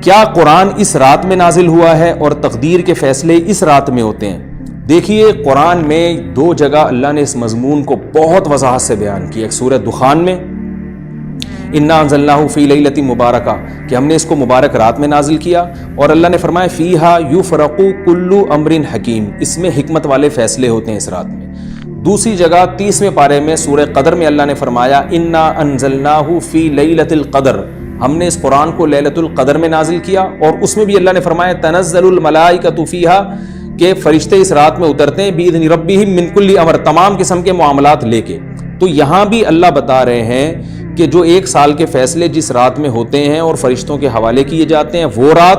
کیا قرآن اس رات میں نازل ہوا ہے اور تقدیر کے فیصلے اس رات میں ہوتے ہیں؟ دیکھیے قرآن میں 2 جگہ اللہ نے اس مضمون کو بہت وضاحت سے بیان کیا. ایک سورہ دخان میں انا انزلناہ فی لیلۃ مبارکہ کہ ہم نے اس کو مبارک رات میں نازل کیا, اور اللہ نے فرمایا فیہا یفرق کل امر حکیم, اس میں حکمت والے فیصلے ہوتے ہیں اس رات میں. دوسری جگہ 30ویں پارے میں سورہ قدر میں اللہ نے فرمایا انا انزلناہ فی لیلۃ القدر, ہم نے اس قرآن کو لیلۃ القدر میں نازل کیا, اور اس میں بھی اللہ نے فرمایا تنزل الملائکۃ فیہا کہ فرشتے اس رات میں اترتے ہیں باذن ربہم من کل امر, تمام قسم کے معاملات لے کے. تو یہاں بھی اللہ بتا رہے ہیں کہ جو 1 سال کے فیصلے جس رات میں ہوتے ہیں اور فرشتوں کے حوالے کیے جاتے ہیں وہ رات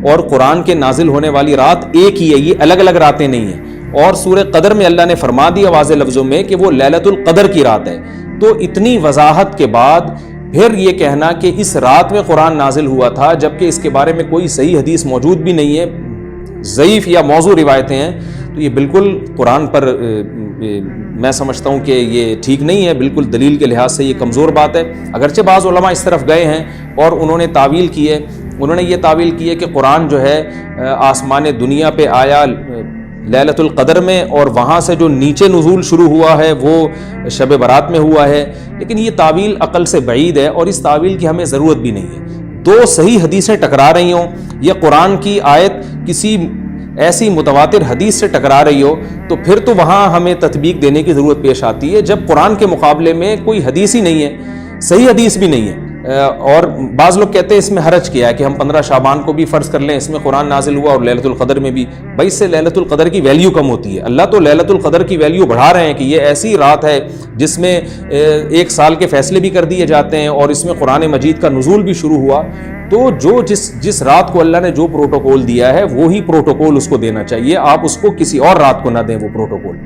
اور قرآن کے نازل ہونے والی رات ایک ہی ہے, یہ الگ الگ راتیں نہیں ہیں. اور سورہ قدر میں اللہ نے فرما دیا واضح لفظوں میں کہ وہ لیلۃ القدر کی رات ہے. تو اتنی وضاحت کے بعد پھر یہ کہنا کہ اس رات میں قرآن نازل ہوا تھا جبکہ اس کے بارے میں کوئی صحیح حدیث موجود بھی نہیں ہے, ضعیف یا موضوع روایتیں ہیں, تو یہ بالکل قرآن پر میں سمجھتا ہوں کہ یہ ٹھیک نہیں ہے, بالکل دلیل کے لحاظ سے یہ کمزور بات ہے. اگرچہ بعض علماء اس طرف گئے ہیں اور انہوں نے تعویل کی ہے, انہوں نے یہ تعویل کی ہے کہ قرآن جو ہے آسمان دنیا پہ آیا لیلۃ القدر میں, اور وہاں سے جو نیچے نزول شروع ہوا ہے وہ شب برات میں ہوا ہے, لیکن یہ تعویل عقل سے بعید ہے اور اس تعویل کی ہمیں ضرورت بھی نہیں ہے. 2 صحیح حدیثیں ٹکرا رہی ہوں یا قرآن کی آیت کسی ایسی متواتر حدیث سے ٹکرا رہی ہو تو پھر تو وہاں ہمیں تطبیق دینے کی ضرورت پیش آتی ہے, جب قرآن کے مقابلے میں کوئی حدیث ہی نہیں ہے, صحیح حدیث بھی نہیں ہے. اور بعض لوگ کہتے ہیں اس میں حرج کیا ہے کہ ہم 15 شعبان کو بھی فرض کر لیں, اس میں قرآن نازل ہوا اور لیلۃ القدر میں بھی. بھائی اس سے لیلۃ القدر کی ویلیو کم ہوتی ہے. اللہ تو لیلۃ القدر کی ویلیو بڑھا رہے ہیں کہ یہ ایسی رات ہے جس میں 1 سال کے فیصلے بھی کر دیے جاتے ہیں اور اس میں قرآن مجید کا نزول بھی شروع ہوا. تو جس رات کو اللہ نے جو پروٹوکول دیا ہے وہی پروٹوکول اس کو دینا چاہیے, آپ اس کو کسی اور رات کو نہ دیں وہ پروٹوکول.